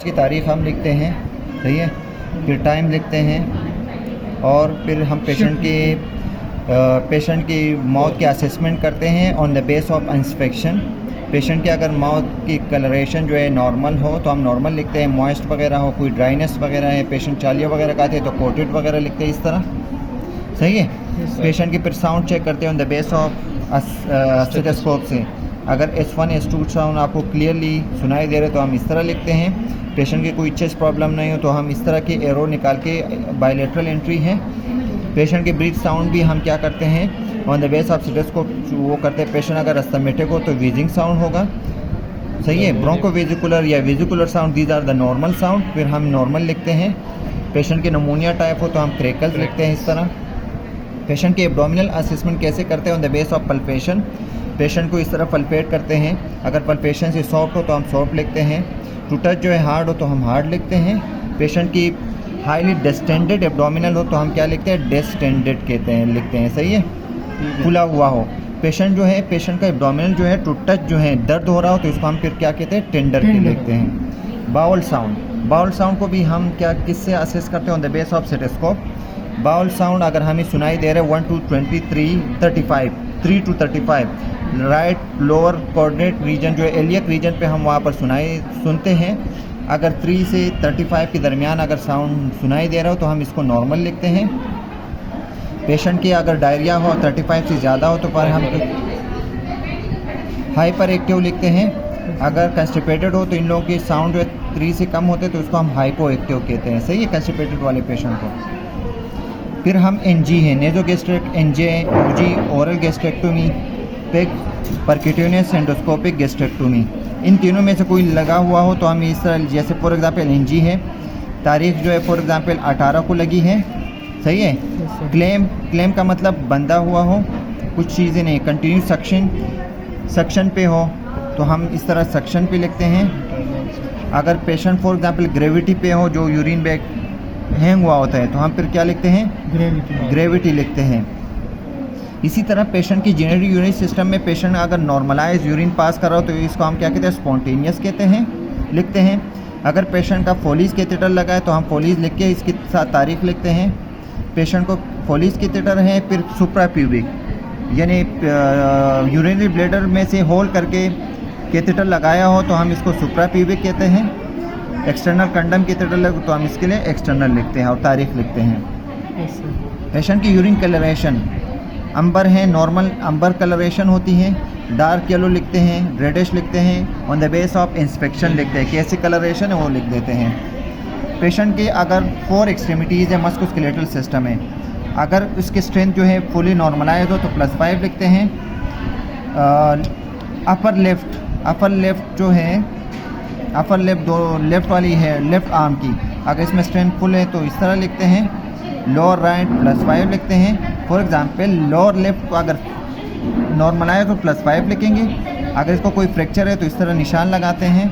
की तारीख हम लिखते हैं, सही है, फिर टाइम लिखते हैं और फिर हम पेशेंट की माउथ की असेसमेंट करते हैं on the base of inspection. Patient की अगर माउथ की कलरेशन जो है नॉर्मल हो तो हम नॉर्मल लिखते हैं, मॉइस्ट वगैरह हो, कोई ड्राइनेस वगैरह है, पेशेंट चालिया वगैरह खाते हैं तो कोटेड वगैरह लिखते हैं इस तरह, सही है। पेशेंट की फिर साउंड चेक करते हैं on the base of stethoscope से। अगर S1 S2 साउंड आपको क्लियरली सुनाई दे रहे तो हम इस तरह लिखते हैं। पेशेंट की कोई चेस्ट प्रॉब्लम नहीं हो तो हम इस तरह की एरो निकाल के बायलेटरल एंट्री है। पेशेंट के ब्रीथ साउंड भी हम क्या करते हैं on the base of stethoscope वो करते हैं। पेशेंट अगर अस्थमेटिक हो तो वीजिंग साउंड होगा, सही है। ब्रोंको वेजिकुलर या vesicular sound, these are the normal sound, फिर हम नॉर्मल लिखते हैं। पेशेंट के निमोनिया टाइप हो तो हम क्रेकल्स लिखते हैं इस तरह। पेशेंट के एब्डोमिनल असेसमेंट कैसे करते हैं on the base of palpation. Patient को इस तरह पल्पेट करते हैं, अगर पल्पेशन से सॉफ्ट हो तो हम सॉफ्ट लिखते हैं, टू टच जो है हार्ड हो तो हम हार्ड लिखते हैं। पेशेंट की हाईली डिस्टेंडेड एब्डोमिनल हो तो हम क्या लिखते हैं, डिस्टेंडेड कहते हैं, लिखते हैं, सही है, फुला हुआ हो। पेशेंट जो है, पेशेंट का एब्डोमिनल जो है टू टच जो है दर्द हो रहा हो तो इसको हम फिर क्या कहते हैं, टेंडर के लिखते हैं। बाउल साउंड, बाउल साउंड को भी हम क्या किससे असेस करते हैं on the base of stethoscope. Bowel sound अगर हमें सुनाई दे रहे 1 to 23 35 3 to 35 right lower coordinate region जो है एलियक रीजन पे हम वहाँ पर सुनते हैं। अगर 3 से 35 के दरमियान अगर साउंड सुनाई दे रहा हो तो हम इसको नॉर्मल लिखते हैं। पेशेंट की अगर डायरिया हो 35 से ज़्यादा हो तो पर हम हाइपर एक्टिव लिखते हैं। अगर कंस्टिपेटेड हो तो इन लोगों की साउंड जो है 3 से कम होते तो उसको हम हाइपो एक्टिव कहते हैं, सही है, कंस्टिपेटेड वाले पेशेंट को। फिर हम एनजी हैं, nasogastric, NJ, OG, oral gastrectomy, PEG, percutaneous endoscopic gastrectomy, इन तीनों में से कोई लगा हुआ हो तो हम इस तरह, जैसे फॉर एग्जांपल एनजी है, तारीख जो है फॉर एग्जांपल 18 को लगी है, सही है। क्लेम का मतलब बंधा हुआ हो, कुछ चीज़ें नहीं, कंटिन्यू सक्शन पे हो तो हम इस तरह सक्शन पे लिखते हैं। अगर पेशेंट फॉर एग्जांपल ग्रेविटी पे हो, जो यूरिन बैग हैंग हुआ होता है तो हम फिर क्या लिखते हैं, ग्रेविटी लिखते हैं। इसी तरह पेशेंट की जेनरल यूरिन सिस्टम में पेशेंट अगर नॉर्मलाइज यूरिन पास कर रहा हो तो इसको हम क्या कहते हैं, स्पॉन्टेनियस कहते हैं, लिखते हैं। अगर पेशेंट का फोलीज कैथेटर लगा है तो हम फोलीज लिख के इसके साथ तारीख लिखते हैं। पेशेंट को फोलीज कैथेटर है, फिर सुप्राप्यूबिक यानी यूरिनरी ब्लैडर में से होल करके कैथेटर लगाया हो तो हम इसको सुप्राप्यूबिक कहते हैं। एक्सटर्नल कंडम कैथेटर लगे तो हम इसके लिए एक्सटर्नल लिखते हैं और तारीख लिखते हैं। पेशेंट की यूरिन कलरेशन अंबर है, नॉर्मल अंबर कलरेशन होती है, डार्क येलो लिखते हैं, रेडिश लिखते हैं, on the base of inspection लिखते हैं, कैसी कलरेशन है वो लिख देते हैं। पेशेंट के अगर 4 एक्सट्रीमिटीज़ है, मस्कुलोस्केलेटल सिस्टम है, अगर उसकी स्ट्रेंथ जो है फुली नॉर्मलाइज हो तो +5 लिखते हैं। अपर लेफ्ट जो है, अपर लेफ्ट दो लेफ्ट वाली है लेफ्ट आर्म की, अगर इसमें स्ट्रेंथ फुल है तो इस तरह लिखते हैं। लोअर राइट +5 लिखते हैं। फॉर एग्जांपल लोअर लेफ्ट को अगर नॉर्मलाइज तो +5 लिखेंगे, अगर इसको कोई फ्रैक्चर है तो इस तरह निशान लगाते हैं,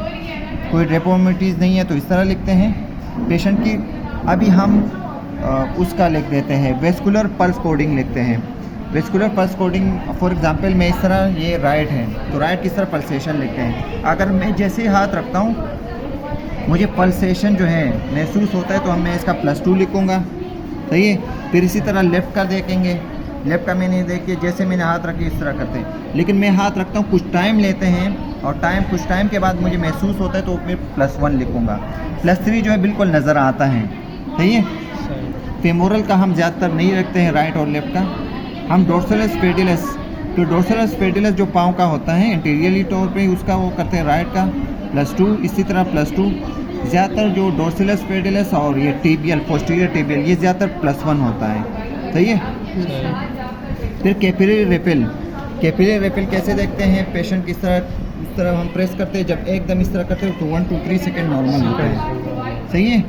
कोई डेफॉर्मिटीज़ नहीं है तो इस तरह लिखते हैं। पेशेंट की अभी हम उसका लिख देते हैं, वेस्कुलर पल्स कोडिंग लिखते हैं। Vascular pulse coding for example मैं इस तरह, ये राइट है तो राइट किस तरह पल्सेशन लिखते हैं। अगर मैं जैसे हाथ रखता हूँ मुझे पल्सेशन जो है महसूस होता है तो मैं इसका +2 लिखूँगा, सही है। फिर इसी तरह लेफ़्ट का देखेंगे, लेफ़्ट का मैंने देखिए जैसे मैंने हाथ रखे इस तरह करते हैं, लेकिन मैं हाथ रखता हूँ कुछ टाइम लेते हैं और कुछ टाइम के बाद मुझे महसूस होता है तो मैं +1 लिखूँगा। +3 जो है बिल्कुल नज़र आता है, सही है। फेमोरल का हम ज़्यादातर नहीं रखते हैं, राइट और लेफ़्ट का। हम डोर्सलस पेडिलस, तो डोर्सलस पेडिलस जो पाँव का होता है इंटीरियरली तौर पे उसका वो करते हैं राइट का +2, इसी तरह +2। ज़्यादातर जो डोर्सलस पेडिलस और ये टिबियल, पोस्टीरियर टिबियल, ये ज़्यादातर +1 होता है, सही है। फिर कैपिलरी रेपिल कैसे देखते हैं, पेशेंट किस तरह हम प्रेस करते हैं, जब एकदम इस तरह करते हैं तो 1 to 3 सेकेंड नॉर्मल होता है, सही है,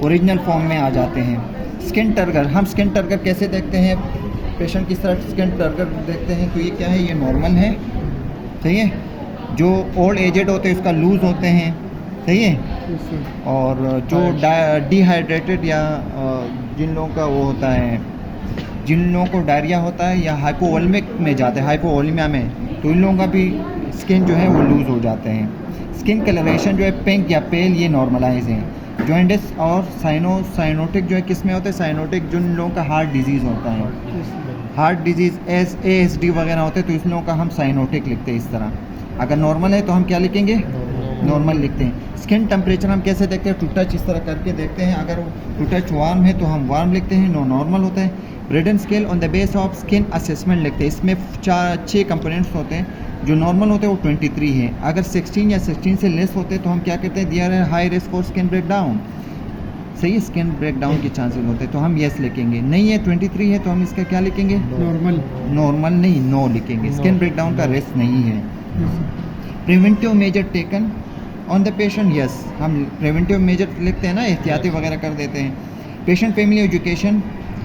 ओरिजिनल फॉर्म में आ जाते हैं। स्किन टर्गर, हम स्किन टर्गर कैसे देखते हैं, पेशेंट किस तरह स्किन टर्गर देखते हैं तो ये क्या है, ये नॉर्मल है, सही है। जो ओल्ड एजेड होते हैं उसका लूज़ होते हैं, सही है। और जो डिहाइड्रेटेड या जिन लोगों का वो होता है, जिन लोगों को डायरिया होता है या हाइपोवोलेमिक में जाते हैं, हाइपोवोलेमिया में, तो इन लोगों का भी स्किन जो है वो लूज़ हो जाते हैं। स्किन कलरेशन जो है पिंक या पेल, ये नॉर्मलाइज हैं। जॉइंटिस और साइनोटिक जो है किस में होता है? साइनोटिक जिन लोगों का हार्ट डिजीज़ होता है, हार्ट डिजीज़ ASD वगैरह होते हैं, तो इस लोगों का हम साइनोटिक लिखते हैं इस तरह। अगर नॉर्मल है तो हम क्या लिखेंगे? नॉर्मल लिखते हैं। स्किन टेम्परेचर हम कैसे देखते हैं? टू टच इस तरह करके देखते हैं। अगर टू टच वार्म है तो हम वार्म लिखते हैं, नो नॉर्मल होता है। Brydon scale on the base of skin assessment लिखते हैं। इसमें 6 कंपोनेंट्स होते हैं। जो नॉर्मल होते हैं वो 23 हैं। अगर 16 या 16 से लेस होते हैं तो हम क्या कहते हैं? There are high risk for skin breakdown. सही है, स्किन ब्रेकडाउन के चांसेस होते हैं तो हम येस लिखेंगे। नहीं है 23 है तो हम इसका क्या लिखेंगे? नॉर्मल नहीं, नो लिखेंगे। स्किन ब्रेकडाउन का रिस्क नहीं है। Preventive measure taken on the patient, yes हम प्रिवेंटिव मेजर लिखते हैं ना, एहतियाती वगैरह कर देते हैं। Patient family education,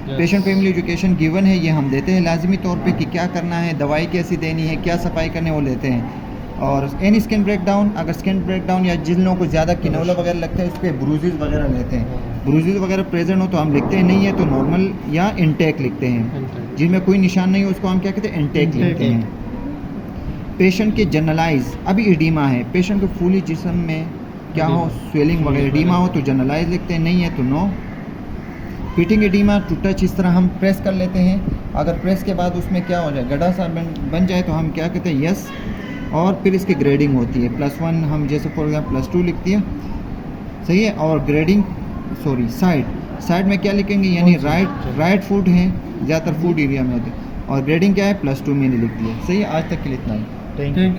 patient family education given है, ये हम देते हैं लाजमी तौर पे कि क्या करना है, दवाई कैसी देनी है, क्या सफाई करनी है, वो लेते हैं। और एनी स्किन ब्रेकडाउन, अगर स्किन ब्रेकडाउन या जिन लोगों को ज़्यादा किनोला वगैरह लगता है उस पर ब्रूजेस वगैरह लेते हैं। ब्रूजेस वगैरह प्रेजेंट हो तो हम लिखते हैं, नहीं है तो नॉर्मल या इनटेक लिखते हैं। जिनमें कोई निशान नहीं हो उसको हम क्या कहते हैं? इनटेक लिखते हैं। पेशेंट के जनरलाइज, अभी एडीमा है, पेशेंट को फूली जिस्म में क्या हो, स्वेलिंग वगैरह एडीमा हो तो जनरलाइज लिखते हैं, नहीं है तो no. Pitting edema, to touch इस तरह हम प्रेस कर लेते हैं। अगर प्रेस के बाद उसमें क्या हो जाए, गड्ढा सा बन जाए तो हम क्या कहते हैं? यस। और फिर इसकी ग्रेडिंग होती है, +1 हम जैसे फॉर एग्जाम्पल +2 लिख दिया, सही है। और ग्रेडिंग साइड में क्या लिखेंगे? यानी राइट फूड है, ज़्यादातर फूड एरिया में होते हैं। और ग्रेडिंग क्या है? +2 मैंने लिख दिया। सही है, आज तक के लिए इतना ही। Thank you.